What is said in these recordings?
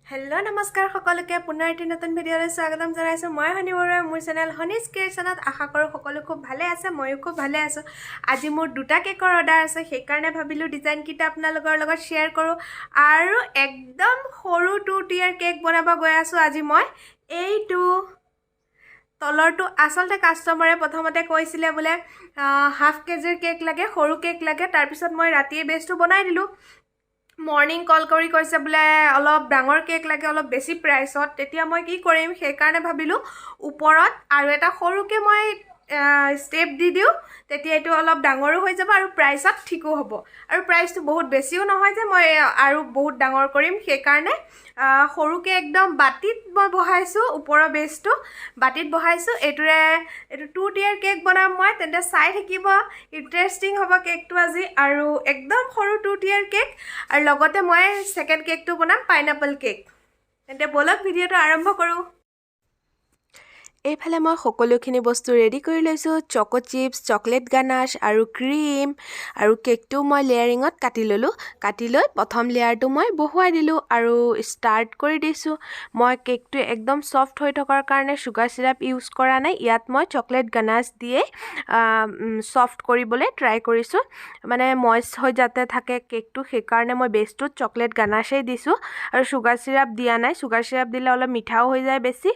hello नमस्कार सकलोके पुनर eighty नतुन भिडिओले स्वागतम जनाइছো মই হনি বৰুৱা মোৰ চেনেল হনিজ ক্ৰিয়েচনত আশা কৰো সকলো খুব ভালে আছে ময়ো খুব ভালে আছো আজি মোৰ দুটা কেকৰ অৰ্ডাৰ আছে সেই কাৰণে ভাবিলো ডিজাইন কিটা আপোনালোকৰ লগত শেয়াৰ কৰো আৰু একদম সৰু 2 টিয়াৰ কেক বনাব গৈ আছো আজি মই এইটো তলৰটো আসলতে কাস্টমাৰে প্ৰথমতে কৈছিলে বলে হাফ কেজিৰ কেক লাগে সৰু কেক লাগে তাৰ পিছত মই ৰাতিয়ে বেচটো বনাই দিলো মৰ্নিং কল কৰি কৈছে বলে অলপ ডাঙৰ কেক লাগে অলপ বেছি প্ৰাইসত তেতিয়া মই কি কৰিম সেই কাৰণে ভাবিলো ওপৰত আৰু এটা সৰুকে মই স্টেপ দি দিও তেতিয়া এটো অলপ ডাঙৰো হৈ যাব আৰু প্ৰাইসত ঠিকো হ'ব আৰু প্ৰাইসটো বহুত বেছিও নহয় যে মই আৰু বহুত ডাঙৰ কৰিম সেই কাৰণে সৰুকে একদম বাটিত মই বহাইছো ওপৰৰ বেসটো বাটিত বহাইছো এটো 2 টিয়াৰ কেক বনাম মই তেন্তে চাই থাকিব ইন্টাৰেষ্টিং হ'ব কেকটো আজি আৰু একদম সৰু 2 টিয়াৰ কেক আৰু লগতে মই সেকেন্ড কেকটো বনাম পাইনাপল কেক তেন্তে বলক ভিডিওটো আৰম্ভ কৰো এইফালে মই সকলোখিনি বস্তু ৰেডি কৰি লৈছো চকো চিপস চকলেট গানাশ আৰু ক্ৰীম আৰু কেকটো মই লেয়াৰিঙত কাটি ললো কাটি লৈ প্ৰথম লেয়াৰটো মই বহুৱাই দিলো আৰু স্টাৰ্ট কৰি দিছো মই কেকটো একদম সফট হৈ থকাৰ কাৰণে সুগাৰ সিৰাপ ইউজ কৰা নাই ইয়াত মই চকলেট গানাশ দিয়ে সফট কৰিবলৈ ট্ৰাই কৰিছো মানে ময়েষ্ট হৈ যাতে থাকে কেকটো সেই কাৰণে মই বেসটো চকলেট গানাশে দিছো আৰু সুগাৰ সিৰাপ দিয়া নাই সুগাৰ সিৰাপ দিলে অলপ মিঠাও হৈ যায় বেছি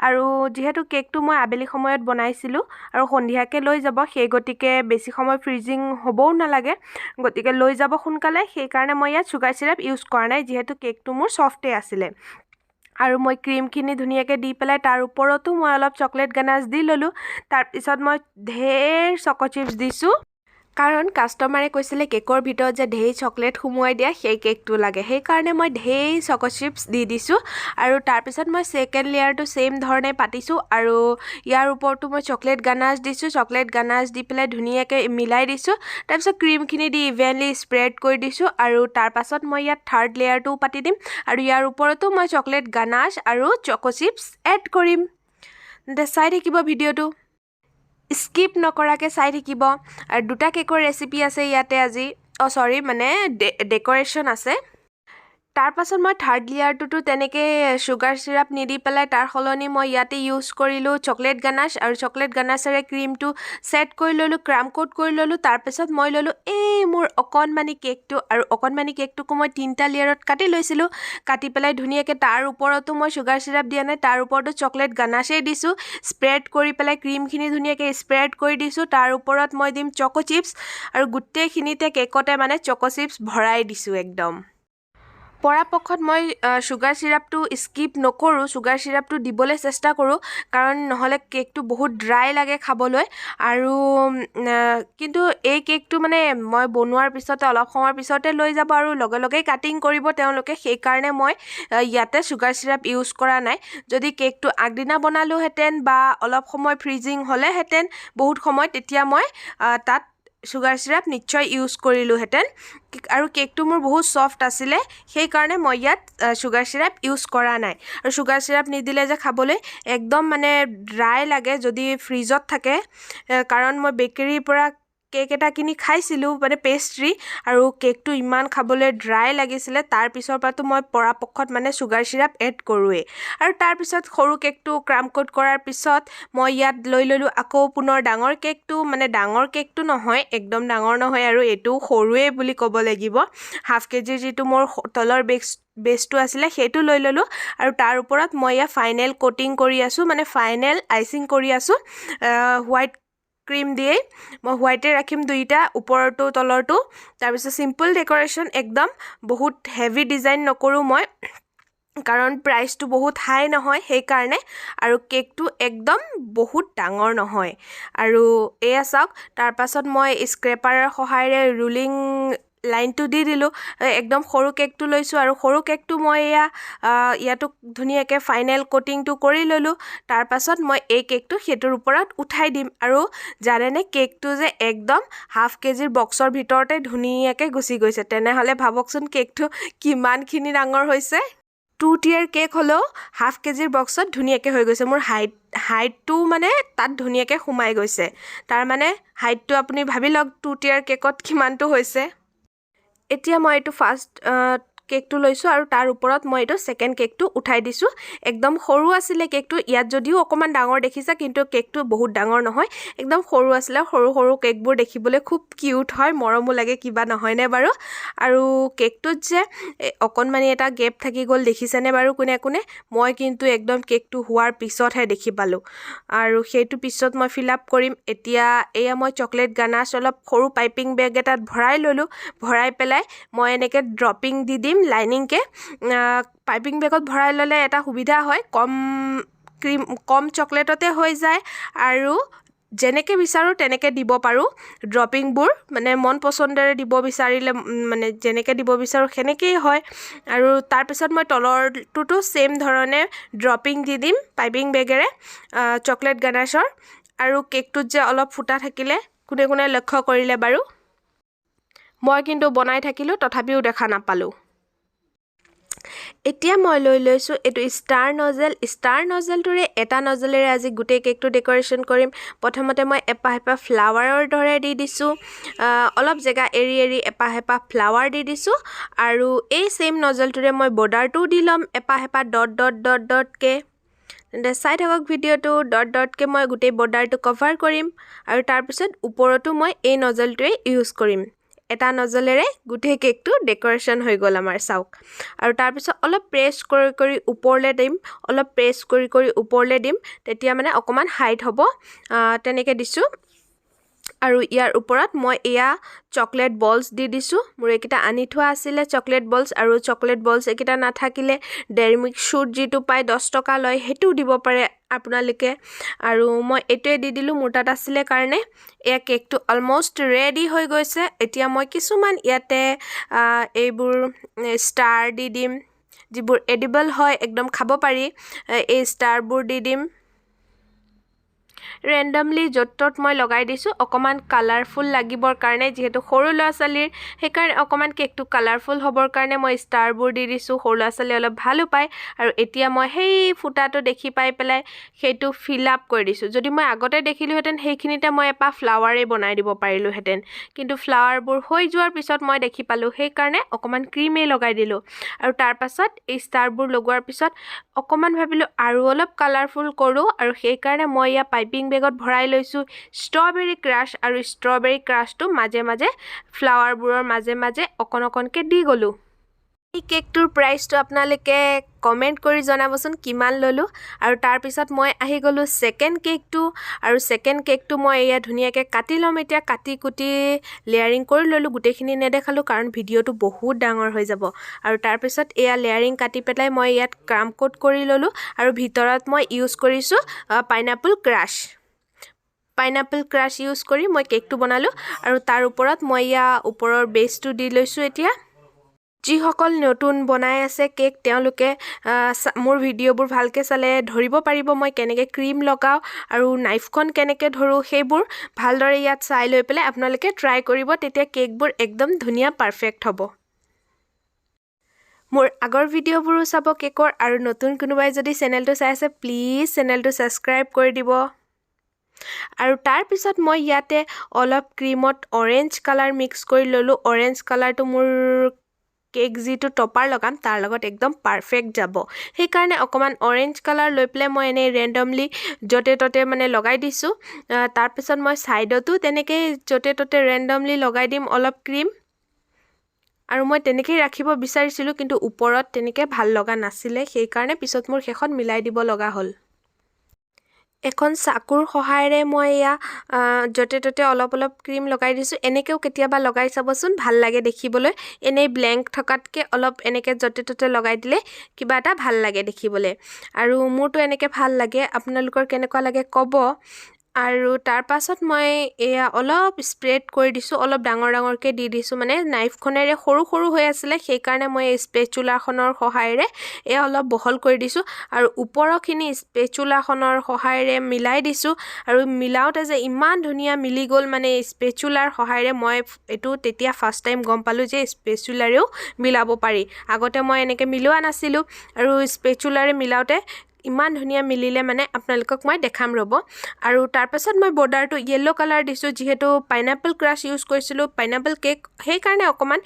আৰু যেহেতু কেকটো মই আবেলি সময়ত বনাইছিলো আৰু সন্ধিয়াকে লৈ যাব সেই গতিকে বেছি সময় ফ্ৰিজিং হ'বও নালাগে গতিকে লৈ যাব সোনকালে সেই কাৰণে মই ইয়াত সুগাৰ সিৰাপ ইউজ কৰা নাই যেহেতু কেকটো মোৰ সফটে আছিল আৰু মই ক্ৰীমখিনি ধুনিয়াকে দি পেলাই তাৰ ওপৰতো মই অলপ চকলেট গানাশ দি ললো তাৰ পিছত মই ঢেৰ চকো চিপস দিছো কাৰণ কাস্টমাৰে কৈছিলে কেকৰ ভিতৰত যে ঢেৰ চকলেট সুমুৱাই দিয়া সেই কেকটো লাগে সেই কাৰণে মই ঢেৰ চকো চিপস দি দিছো আৰু তাৰ পিছত মই সেকেন্ড লেয়াৰটো সেম ধৰণে পাতিছো আৰু ইয়াৰ ওপৰটো মই চকলেট গানাশ দিছো চকলেট গানাশ দি পেলাই ধুনিয়াকে মিলাই দিছো তাৰ পিছত ক্ৰীমখিনি দি ইভেনলি স্প্ৰেড কৰি দিছো আৰু তাৰ পাছত মই ইয়াত থাৰ্ড লেয়াৰটো পাতি দিম আৰু ইয়াৰ ওপৰতো মই চকলেট গানাশ আৰু চকো চিপস এড কৰিম চাই থাকিব ভিডিওটো স্কিপ নকৰাকে চাই থাকিব আৰু দুটা কেকৰ ৰেচিপি আছে ইয়াতে আজি সৰি মানে ডেকোৰেশন আছে তাৰ পাছত মই থাৰ্ড লেয়াৰটো তেনেকে সুগাৰ সিৰাপ নিদি পেলাই তাৰ হলনি মই ইয়াতে ইউজ কৰিলো চকলেট গানাশ আৰু চকলেট গানাশেৰে ক্ৰীমটো সেট কৰি ললো ক্ৰাম কোট কৰি ললো তাৰ পাছত মই ললো এই মোৰ অকনমানি কেকটো আৰু অকনমানি কেকটোকো মই তিনটা লেয়াৰত কাটি লৈছিলো কাটি পেলাই ধুনিয়াকে তাৰ ওপৰতো মই সুগাৰ সিৰাপ দিয়া নাই তাৰ ওপৰতো চকলেট গানাশে দিছো স্প্ৰেড কৰি পেলাই ক্ৰীমখিনি ধুনিয়াকে স্প্ৰেড কৰি দিছো তাৰ ওপৰত মই দিম চকো চিপস আৰু গুটেইখিনিতে কেকতে মানে চকো চিপস ভৰাই দিছো একদম পৰাপক্ষত মই সুগাৰ সিৰাপটো স্কিপ নকৰো সুগাৰ সিৰাপটো দিবলৈ চেষ্টা কৰো কাৰণ নহলে কেকটো বহুত ড্ৰাই লাগে খাবলৈ আৰু কিন্তু এই কেকটো মানে মই বনোৱাৰ পিছতে অলপ সময়ৰ পিছতে লৈ যাব আৰু লগে লগে কাটিং কৰিব তেওঁলোকে সেই কাৰণে মই ইয়াতে সুগাৰ সিৰাপ ইউজ কৰা নাই যদি কেকটো আগদিনা বনালো হেতেন বা অলপ সময় ফ্ৰিজিং হলে হেতেন বহুত সময় তেতিয়া মই তাত সুগাৰ সিৰাপ নিশ্চয় ইউজ কৰিলো হেতেন আৰু কেকটো মোৰ বহুত সফট আছিল সেই কাৰণে মই ইয়াত সুগাৰ সিৰাপ ইউজ কৰা নাই আৰু সুগাৰ সিৰাপ নিদিলে যে খাবলৈ একদম মানে ড্ৰাই লাগে যদি ফ্ৰিজত থাকে কাৰণ মই বেকাৰীৰ পৰা কেক এটা কিনি খাইছিলো মানে পেস্ট্ৰি আৰু কেকটো ইমান খাবলৈ ড্ৰাই লাগিছিল তাৰ পিছৰ পৰাটো মই পৰাপক্ষত মানে সুগাৰ সিৰাপ এড কৰোৱে আৰু তাৰ পিছত সৰু কেকটো ক্ৰাম কোট কৰাৰ পিছত মই ইয়াত লৈ ললো আকৌ পুনৰ ডাঙৰ কেকটো মানে ডাঙৰ কেকটো নহয় একদম ডাঙৰ নহয় আৰু এটো সৰুৱে বুলি ক'ব লাগিব হাফ কেজি যেটো মোৰ তলৰ বেসটো আছিল সেইটো লৈ ললো আৰু তাৰ ওপৰত মই ইয়া ফাইনেল কোটিং কৰি আছো মানে ফাইনেল আইচিং কৰি আছো হোৱাইট ক্ৰীম দিয়ে মই হোৱাইটে ৰাখিম দুইটা ওপৰটো তলৰটো তাৰ পিছত সিম্পল ডেকোৰেশন একদম বহুত হেভি ডিজাইন নকৰো মই কাৰণ প্ৰাইসটো বহুত হাই নহয় সেই কাৰণে আৰু কেকটো একদম বহুত ডাঙৰ নহয় আৰু এয়া চাওক তাৰ পাছত মই স্ক্ৰেপাৰৰ সহায়ৰে ৰুলিং লাইনটো দি দিলো একদম সৰু কেকটো লৈছো আৰু সৰু কেকটো মই ইয়াতো ধুনিয়াকে ফাইনেল কোটিংটো কৰি ললো তাৰ পাছত মই এই কেকটো হেতৰ ওপৰত উঠাই দিম আৰু জানেনে কেকটো যে একদম হাফ কেজিৰ বক্সৰ ভিতৰতে ধুনিয়াকে গুছি গৈছে তেনেহলে ভাবকচোন কেকটো কিমানখিনি ডাঙৰ হৈছে 2 টিয়াৰ কেক হলো হাফ কেজিৰ বক্সত ধুনিয়াকে হৈ গৈছে মোৰ হাইটটো মানে তাত ধুনিয়াকে সোমাই গৈছে তাৰ মানে হাইটটো আপুনি ভাবি লওক 2 টিয়াৰ কেকত কিমানটো হৈছে এতিয়া মই এটো ফাৰ্স্ট কেকটো লৈছো আৰু তাৰ ওপৰত মই এইটো সেকেন্ড কেকটো উঠাই দিছো একদম সৰু আছিল কেকটো ইয়াত যদিও অকমান ডাঙৰ দেখিছা কিন্তু কেকটো বহুত ডাঙৰ নহয় একদম সৰু আছিল সৰু সৰু কেকবোৰ দেখিবলৈ খুব কিউট হয় মৰমো লাগে কিবা নহয় নে বাৰু আৰু কেকটোত যে অকনমানি এটা গেপ থাকি গল দেখিছেনে বাৰু কোনে কোনে মই কিন্তু একদম কেকটো হোৱাৰ পিছতহে দেখি পালো আৰু সেইটো পিছত মই ফিল আপ কৰিম এতিয়া এয়া মই চকলেট গানাছ অলপ সৰু পাইপিং বেগ এটাত ভৰাই ললো ভৰাই পেলাই মই এনেকে ড্ৰপিং দি দিম লাইনিং কে পাইপিং বেগত ভৰাই ললে এটা সুবিধা হয় কম চকলেটতে হৈ যায় আৰু যেনেকে বিচাৰো তেনেকে দিব পাৰো ড্ৰপিংবোৰ মানে মন পছন্দেৰে দিব বিচাৰিলে মানে যেনেকে দিব বিচাৰো সেনেকেই হয় আৰু তাৰ পিছত মই তলৰটোটো সেম ধৰণে ড্ৰপিং দি দিম পাইপিং বেগেৰে চকলেট গানাছৰ আৰু কেকটোত যে অলপ ফুটা থাকিলে কোনে কোনে লক্ষ্য কৰিলে বাৰু মই কিন্তু বনাই থাকিলো তথাপিও দেখা নাপালো এতিয়া মই লৈ লৈছো এটো ষ্টাৰ নজেলটোৰে এটা নজলেৰে আজি গুটেই কেকটো ডেকোৰেশ্যন কৰিম প্ৰথমতে মই এপাহ ফ্লাৱাৰৰ দৰে দি দিছো অলপ জেগা এৰি এৰি এপাহ ফ্লাৱাৰ দি দিছো আৰু এই সেম নজলটোৰে মই বৰ্ডাৰটো দি লম এপাহ ডট কে চাই থাকক ভিডিঅটো ডট কে মই গুটেই বৰ্ডাৰটো কভাৰ কৰিম আৰু তাৰ পিছত ওপৰতো মই এই নজলটোৱে ইউজ কৰিম এটা নজলেৰে গুটেই কেকটো ডেকোৰেশ্যন হৈ গল আমাৰ চাওক আৰু তাৰ পিছত অলপ প্ৰেছ কৰি ওপৰলে দিম অলপ প্ৰেছ কৰি ওপৰলে দিম তেতিয়া মানে অকমান হাইট হ'ব তেনেকে দিছো আৰু ইয়াৰ ওপৰত মই এয়া চকলেট বলছ দি দিছো মোৰ একিটা আনি থোৱা আছিল চকলেট বলছ আৰু চকলেট বলছ একিটা নাথাকিলে ডেইৰী মিল্ক শুট যেটো পাই 10 টকা লয় হেতু দিব পাৰে আপোনালোকে আৰু মই এটোৱে দি দিলো মোৰ তাত আছিল কাৰণে এয়া কেকটো অলমোস্ট ৰেডি হৈ গৈছে এতিয়া মই কিছুমান ইয়াতে এইবোৰ ষ্টাৰ দি দিম যিবোৰ এডিবল হয় একদম খাব পাৰি এই ষ্টাৰবোৰ দি দিম randomly জটত মই লগাই দিছো অকমান কালাৰফুল লাগিবৰ কাৰণে যেহেতু সৰু লৰাছালিৰ হেকাৰণে অকমান কেকটো কালাৰফুল হ'বৰ কাৰণে মই ষ্টাৰবোৰ দি দিছো সৰু লৰাছালি অলপ ভালো পায় আৰু এতিয়া মই হেই ফুটাটো দেখি পাই পেলাই হেতু ফিল আপ কৰি দিছো যদি মই আগতে দেখিলো হেতেন হেইখিনিতে মই এপা ফ্লাৱাৰে বনাই দিব পাৰিলো হেতেন কিন্তু ফ্লাৱাৰবোৰ হৈ যোৱাৰ পিছত মই দেখি পালো হেকাৰণে অকমান ক্ৰীমে লগাই দিলো আৰু তাৰ পাছত এই ষ্টাৰবোৰ লগোৱাৰ পিছত অকমান ভাবিলো আৰু অলপ কালাৰফুল কৰো আৰু হেকাৰণে মই ইয়া পাইপিং বেগত ভৰাই লৈছো ষ্ট্ৰবেৰী ক্ৰাশ আৰু ষ্ট্ৰবেৰী ক্ৰাশটো মাজে মাজে ফ্লাৱাৰবোৰৰ মাজে মাজে অকনকে দি গলো এই কেকটোৰ প্ৰাইসটো আপোনালোকে কমেন্ট কৰি জনাবচোন কিমান ললো আৰু তাৰ পিছত মই আহি গলো সেকেন্ড কেকটো আৰু সেকেন্ড কেকটো মই এয়া ধুনিয়াকে কাটি লম এতিয়া কাটি কুটি লেয়াৰিং কৰি ললো গুটেখিনি নেদেখালো কাৰণ ভিডিওটো বহুত ডাঙৰ হৈ যাব আৰু তাৰ পিছত এয়া লেয়াৰিং কাটি পেলাই মই ইয়াত ক্ৰাম কোট কৰি ললো আৰু ভিতৰত মই ইউজ কৰিছো পাইনাপল ক্ৰাশ ইউজ কৰি মই কেকটো বনালো আৰু তাৰ ওপৰত মই ইয়া ওপৰৰ বেসটো দি লৈছো এতিয়া যিসকল নতুন বনাই আছে কেক তেওঁলোকে মোৰ ভিডিওবোৰ ভালকে চালে ধৰিব পাৰিব মই কেনেকে ক্ৰীম লগাও আৰু নাইফখন কেনেকে ধৰো সেইবোৰ ভালদৰে ইয়াত চাই লৈ পেলাই আপোনালোকে ট্ৰাই কৰিব তেতিয়া কেকবোৰ একদম ধুনিয়া পাৰফেক্ট হ'ব মোৰ আগৰ ভিডিওবোৰো চাব কেকৰ আৰু নতুন কোনোবাই যদি চেনেলটো চাই আছে প্লিজ চেনেলটো সাবস্ক্ৰাইব কৰি দিব আৰু তাৰ পিছত মই ইয়াতে অলপ ক্ৰীমত অৰেঞ্জ কালাৰ মিক্স কৰি ললো অৰেঞ্জ কালাৰটো মোৰ কেক যেটো টপাৰ লগাম তাৰ লগত একদম পাৰফেক্ট যাব সেই কাৰণে অকমান অৰেঞ্জ কালাৰ লৈ প্লে মই এনে ৰেন্ডমলি জতে ততে মানে লগাই দিছো তাৰ পিছত মই সাইডতো তেনেকে জতে ততে ৰেন্ডমলি লগাই দিম অলপ ক্ৰীম আৰু মই তেনেকৈ ৰাখিব বিচাৰিছিলো কিন্তু ওপৰত তেনেকৈ ভাল লগা নাছিলে সেই কাৰণে পিছত মোৰ শেষত মিলাই দিব লগা হ'ল এখন চাকুৰ সহায়েৰে মই ইয়া জতে ততে অলপ ক্ৰীম লগাই দিছো এনেকেও কেতিয়াবা লগাই চাবচোন ভাল লাগে দেখিবলৈ এনেই ব্ল্যাঙ্ক থকাতকে অলপ এনেকে জতে ততে লগাই দিলে কিবা এটা ভাল লাগে দেখিবলৈ আৰু মোৰটো এনেকে ভাল লাগে আপোনালোকৰ কেনেকুৱা লাগে কব আৰু তাৰ পাছত মই এয়া অলপ স্প্ৰেড কৰি দিছো অলপ ডাঙৰকে দি দিছো মানে নাইফখনেৰে সৰু হৈ আছিল সেই কাৰণে মই স্পেচুলাখনৰ সহায়েৰে এ অলপ বহল কৰি দিছো আৰু ওপৰখিনি স্পেচুলাখনৰ সহায়েৰে মিলাই দিছো আৰু মিলাওতে যে ইমান ধুনিয়া মিলি গল মানে স্পেচুলাৰ সহায়েৰে মই এটো তেতিয়া ফাৰ্স্ট টাইম গম পালো যে স্পেচুলাৰেও মিলাব পাৰি আগতে মই এনেকে মিলোৱা নাছিলো আৰু স্পেচুলাৰে মিলাওতে ইমান ধুনীয়া মিলিলে মানে আপোনালোকক মই দেখাম ৰ'ব আৰু তাৰপাছত মই বৰ্ডাৰটো য়েল্লো কালাৰ দিছোঁ যিহেতু পাইনাপল ক্ৰাছ ইউজ কৰিছিলোঁ পাইনাপল কেক সেইকাৰণে অকণমান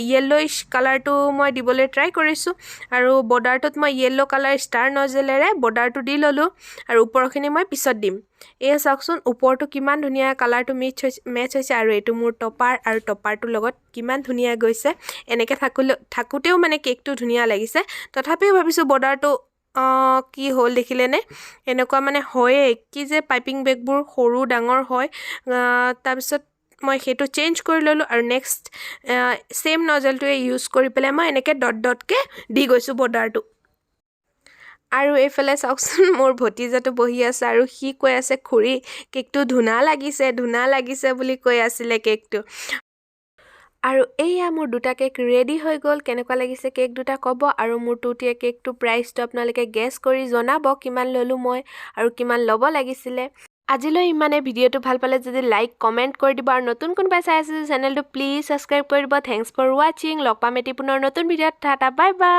য়েল্লোইছ কালাৰটো মই দিবলৈ ট্ৰাই কৰিছোঁ আৰু বৰ্ডাৰটোত মই য়েল্লো কালাৰ ষ্টাৰ নজেলেৰে বৰ্ডাৰটো দি ল'লোঁ আৰু ওপৰখিনি মই পিছত দিম এয়া চাওকচোন ওপৰটো কিমান ধুনীয়া কালাৰটো মেচ হৈছে আৰু এইটো মোৰ টপাৰ আৰু টপাৰটোৰ লগত কিমান ধুনীয়া গৈছে এনেকৈ থাকোঁতেও মানে কেকটো ধুনীয়া লাগিছে তথাপিও ভাবিছোঁ বৰ্ডাৰটো কি হ'ল দেখিলেনে এনেকুৱা মানে হয়েই কি যে পাইপিং বেগবোৰ সৰু ডাঙৰ হয় তাৰপিছত মই সেইটো চেঞ্জ কৰি ল'লোঁ আৰু নেক্সট ছেম নজেলটোৱে ইউজ কৰি পেলাই মই এনেকৈ ডটকৈ দি গৈছোঁ বৰ্ডাৰটো আৰু এইফালে চাওকচোন মোৰ ভতিজাটো বহি আছে আৰু সি কৈ আছে খুৰী কেকটো ধুনা লাগিছে বুলি কৈ আছিলে কেকটো আৰু এয়া মোৰ দুটা কেক ৰেডি হৈ গ'ল কেনেকুৱা লাগিছে কেক দুটা ক'ব আৰু মোৰ টুটিয়ে কেকটো প্ৰাইচটো আপোনালোকে গেছ কৰি জনাব কিমান ল'লোঁ মই আৰু কিমান ল'ব লাগিছিলে আজিলৈ ইমানে ভিডিঅ'টো ভাল পালে যদি লাইক কমেণ্ট কৰি দিব আৰু নতুন কোনোবাই চাই আছে চেনেলটো প্লিজ ছাবস্ক্ৰাইব কৰি দিব থেংকছ ফৰ ৱাচিং লগ পাম এটি পুনৰ নতুন ভিডিঅ'ত টাটা বাই বাই